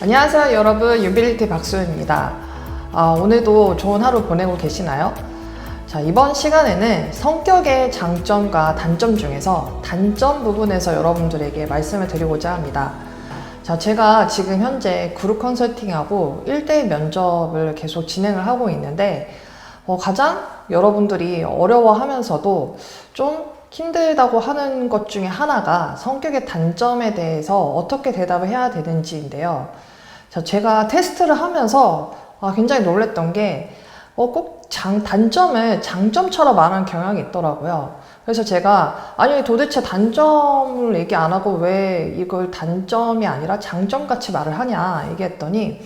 안녕하세요 여러분, 유빌리티 박소연입니다. 오늘도 좋은 하루 보내고 계시나요? 자, 이번 시간에는 성격의 장점과 단점 중에서 단점 부분에서 여러분들에게 말씀을 드리고자 합니다. 자, 제가 지금 현재 그룹 컨설팅하고 1대1 면접을 계속 진행을 하고 있는데 가장 여러분들이 어려워하면서도 좀 힘들다고 하는 것 중에 하나가 성격의 단점에 대해서 어떻게 대답을 해야 되는지인데요. 자, 제가 테스트를 하면서 굉장히 놀랬던 게 꼭 단점을 장점처럼 말하는 경향이 있더라고요. 그래서 제가 아니 도대체 단점을 얘기 안 하고 왜 이걸 단점이 아니라 장점같이 말을 하냐 얘기했더니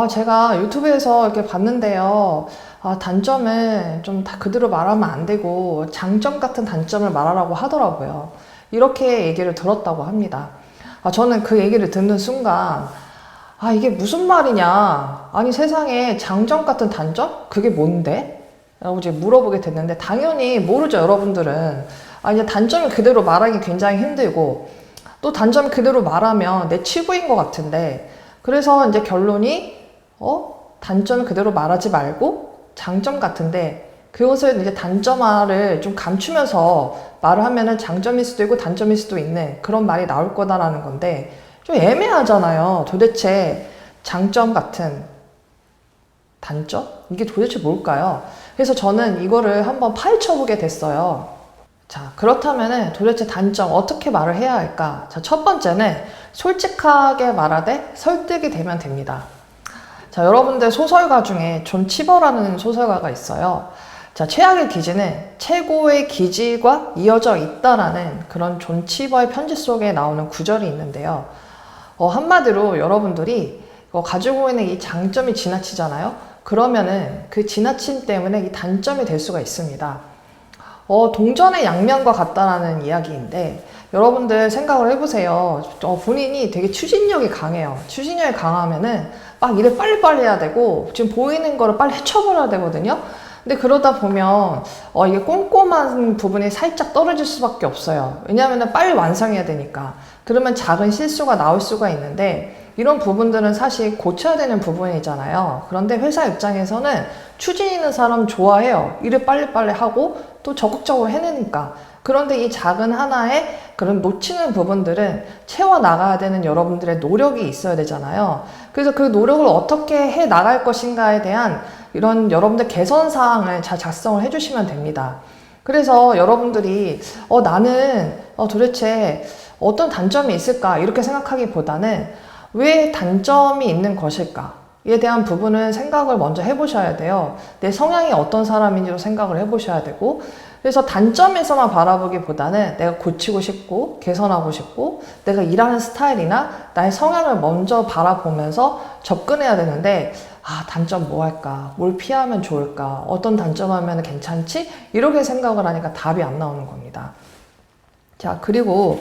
제가 유튜브에서 이렇게 봤는데요. 단점을 좀 다 그대로 말하면 안 되고 장점 같은 단점을 말하라고 하더라고요. 이렇게 얘기를 들었다고 합니다. 저는 그 얘기를 듣는 순간 이게 무슨 말이냐, 아니 세상에 장점 같은 단점? 그게 뭔데? 라고 이제 물어보게 됐는데 당연히 모르죠. 여러분들은 이제 단점을 그대로 말하기 굉장히 힘들고 또 단점을 그대로 말하면 내 치부인 것 같은데, 그래서 이제 결론이 단점을 그대로 말하지 말고 장점 같은데 그것을 이제 단점화를 좀 감추면서 말을 하면은 장점일 수도 있고 단점일 수도 있는 그런 말이 나올 거다라는 건데 좀 애매하잖아요. 도대체 장점 같은 단점? 이게 도대체 뭘까요? 그래서 저는 이거를 한번 파헤쳐 보게 됐어요. 자, 그렇다면은 도대체 단점 어떻게 말을 해야 할까? 자, 첫 번째는 솔직하게 말하되 설득이 되면 됩니다. 자, 여러분들 소설가 중에 존 치버라는 소설가가 있어요. 자, 최악의 기지는 최고의 기지가 이어져 있다라는 그런 존 치버의 편지 속에 나오는 구절이 있는데요. 한마디로 여러분들이 가지고 있는 이 장점이 지나치잖아요. 그러면은 그 지나침 때문에 이 단점이 될 수가 있습니다. 동전의 양면과 같다라는 이야기인데 여러분들 생각을 해보세요. 본인이 되게 추진력이 강해요. 추진력이 강하면은 막 일을 빨리빨리 해야 되고 지금 보이는 거를 빨리 헤쳐버려야 되거든요. 근데 그러다 보면 이게 꼼꼼한 부분이 살짝 떨어질 수밖에 없어요. 왜냐하면 빨리 완성해야 되니까. 그러면 작은 실수가 나올 수가 있는데 이런 부분들은 사실 고쳐야 되는 부분이잖아요. 그런데 회사 입장에서는 추진 있는 사람 좋아해요. 일을 빨리빨리 하고 또 적극적으로 해내니까. 그런데 이 작은 하나의 그런 놓치는 부분들은 채워나가야 되는 여러분들의 노력이 있어야 되잖아요. 그래서 그 노력을 어떻게 해 나갈 것인가에 대한 이런 여러분들 개선 사항을 잘 작성을 해주시면 됩니다. 그래서 여러분들이 나는 도대체 어떤 단점이 있을까 이렇게 생각하기보다는 왜 단점이 있는 것일까에 대한 부분을 생각을 먼저 해보셔야 돼요. 내 성향이 어떤 사람인지도 생각을 해보셔야 되고, 그래서 단점에서만 바라보기보다는 내가 고치고 싶고 개선하고 싶고 내가 일하는 스타일이나 나의 성향을 먼저 바라보면서 접근해야 되는데 단점 뭐 할까? 뭘 피하면 좋을까? 어떤 단점 하면 괜찮지? 이렇게 생각을 하니까 답이 안 나오는 겁니다. 자, 그리고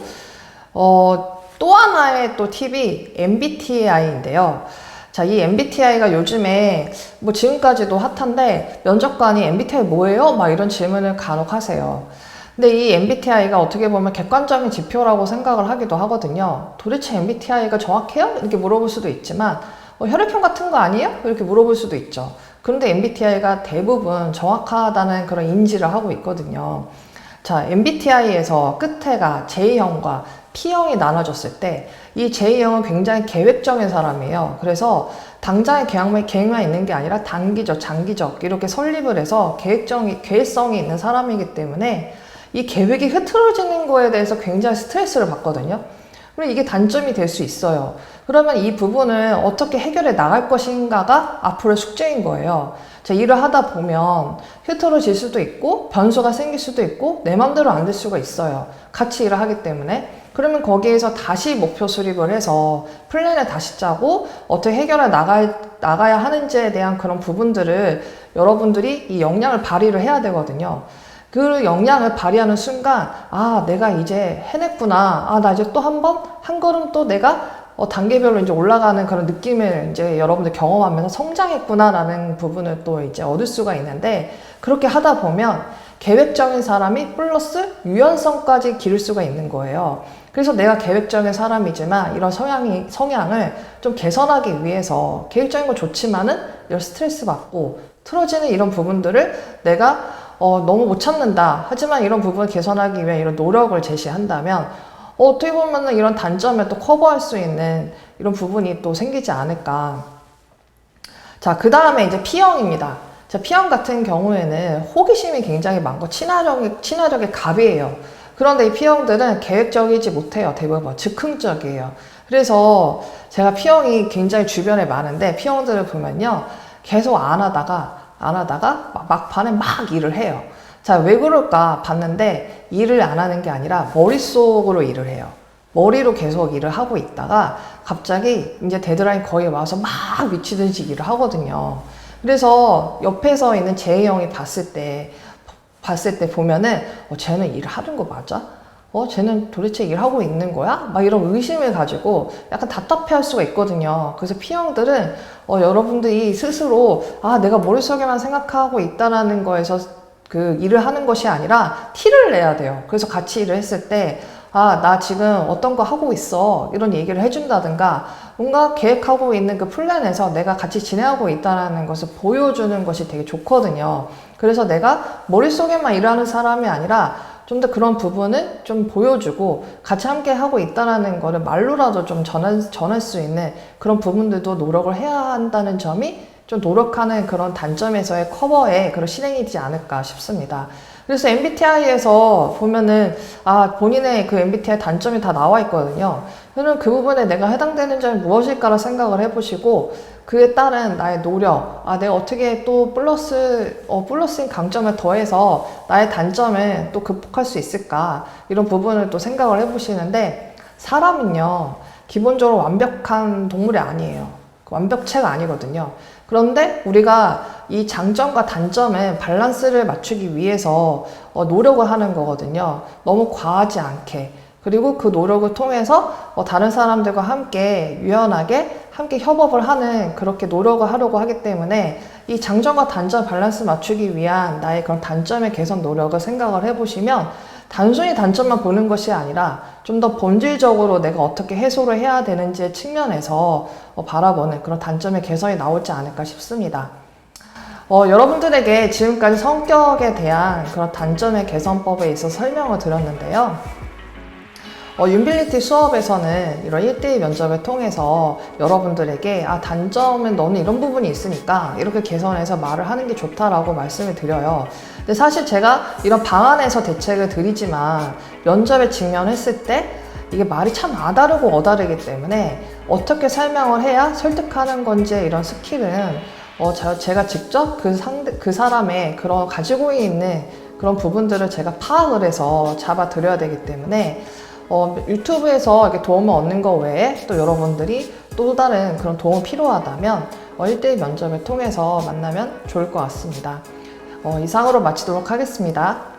또 하나의 또 팁이 MBTI인데요. 자, 이 MBTI가 요즘에 지금까지도 핫한데 면접관이 MBTI 뭐예요? 막 이런 질문을 간혹 하세요. 근데 이 MBTI가 어떻게 보면 객관적인 지표라고 생각을 하기도 하거든요. 도대체 MBTI가 정확해요? 이렇게 물어볼 수도 있지만 혈액형 같은 거 아니에요? 이렇게 물어볼 수도 있죠. 그런데 MBTI가 대부분 정확하다는 그런 인지를 하고 있거든요. 자, MBTI에서 끝에가 J형과 P형이 나눠졌을 때 이 J형은 굉장히 계획적인 사람이에요. 그래서 당장의 계획만 있는 게 아니라 단기적, 장기적 이렇게 설립을 해서 계획성이 있는 사람이기 때문에 이 계획이 흐트러지는 거에 대해서 굉장히 스트레스를 받거든요. 그럼 이게 단점이 될 수 있어요. 그러면 이 부분을 어떻게 해결해 나갈 것인가가 앞으로의 숙제인 거예요. 자, 일을 하다 보면 흐트러질 수도 있고 변수가 생길 수도 있고 내 맘대로 안 될 수가 있어요. 같이 일을 하기 때문에. 그러면 거기에서 다시 목표 수립을 해서 플랜을 다시 짜고 어떻게 해결해 나가야 하는지에 대한 그런 부분들을 여러분들이 이 역량을 발휘를 해야 되거든요. 그 역량을 발휘하는 순간 내가 이제 해냈구나. 나 이제 또 한 걸음 또 내가 단계별로 이제 올라가는 그런 느낌을 이제 여러분들 경험하면서 성장했구나라는 부분을 또 이제 얻을 수가 있는데, 그렇게 하다 보면 계획적인 사람이 플러스 유연성까지 기를 수가 있는 거예요. 그래서 내가 계획적인 사람이지만 이런 성향을 좀 개선하기 위해서 계획적인 건 좋지만은 이런 스트레스 받고 틀어지는 이런 부분들을 내가 너무 못 참는다. 하지만 이런 부분을 개선하기 위해 이런 노력을 제시한다면 어떻게 보면은 이런 단점을 또 커버할 수 있는 이런 부분이 또 생기지 않을까. 자, 그 다음에 이제 P형입니다. 자, P형 같은 경우에는 호기심이 굉장히 많고 친화력의 갑이에요. 그런데 이 P형들은 계획적이지 못해요. 대부분 즉흥적이에요. 그래서 제가 P형이 굉장히 주변에 많은데 P형들을 보면요, 계속 안 하다가 막판에 막 일을 해요. 자, 왜 그럴까 봤는데 일을 안 하는 게 아니라 머릿속으로 일을 해요. 머리로 계속 일을 하고 있다가 갑자기 이제 데드라인 거의 와서 막 미치듯이 일을 하거든요. 그래서 옆에서 있는 제이형이 봤을 때 보면은 쟤는 일을 하는 거 맞아? 쟤는 도대체 일하고 있는 거야? 막 이런 의심을 가지고 약간 답답해 할 수가 있거든요. 그래서 P형들은 여러분들이 스스로 내가 머릿속에만 생각하고 있다라는 거에서 그 일을 하는 것이 아니라 티를 내야 돼요. 그래서 같이 일을 했을 때 나 지금 어떤 거 하고 있어. 이런 얘기를 해준다든가 뭔가 계획하고 있는 그 플랜에서 내가 같이 진행하고 있다는 것을 보여주는 것이 되게 좋거든요. 그래서 내가 머릿속에만 일하는 사람이 아니라 좀 더 그런 부분을 좀 보여주고 같이 함께 하고 있다는 거를 말로라도 좀 전할 수 있는 그런 부분들도 노력을 해야 한다는 점이 좀 노력하는 그런 단점에서의 커버에 그런 실행이지 않을까 싶습니다. 그래서 MBTI에서 보면은 본인의 그 MBTI 단점이 다 나와 있거든요. 그러면 그 부분에 내가 해당되는 점이 무엇일까라 생각을 해보시고 그에 따른 나의 노력, 내가 어떻게 또 플러스인 강점을 더해서 나의 단점을 또 극복할 수 있을까 이런 부분을 또 생각을 해보시는데 사람은요 기본적으로 완벽한 동물이 아니에요. 완벽체가 아니거든요. 그런데 우리가 이 장점과 단점의 밸런스를 맞추기 위해서 노력을 하는 거거든요. 너무 과하지 않게. 그리고 그 노력을 통해서 다른 사람들과 함께 유연하게 함께 협업을 하는 그렇게 노력을 하려고 하기 때문에 이 장점과 단점 밸런스 맞추기 위한 나의 그런 단점의 개선 노력을 생각을 해보시면 단순히 단점만 보는 것이 아니라 좀 더 본질적으로 내가 어떻게 해소를 해야 되는지의 측면에서 바라보는 그런 단점의 개선이 나오지 않을까 싶습니다. 여러분들에게 지금까지 성격에 대한 그런 단점의 개선법에 있어서 설명을 드렸는데요. 윤빌리티 수업에서는 이런 1대1 면접을 통해서 여러분들에게 단점은 너는 이런 부분이 있으니까 이렇게 개선해서 말을 하는 게 좋다라고 말씀을 드려요. 근데 사실 제가 이런 방안에서 대책을 드리지만 면접에 직면했을 때 이게 말이 참 아다르고 어다르기 때문에 어떻게 설명을 해야 설득하는 건지 이런 스킬은 제가 직접 그 사람의 그런 가지고 있는 그런 부분들을 제가 파악을 해서 잡아 드려야 되기 때문에 유튜브에서 이렇게 도움을 얻는 것 외에 또 여러분들이 또 다른 그런 도움이 필요하다면 1대1 면접을 통해서 만나면 좋을 것 같습니다. 이상으로 마치도록 하겠습니다.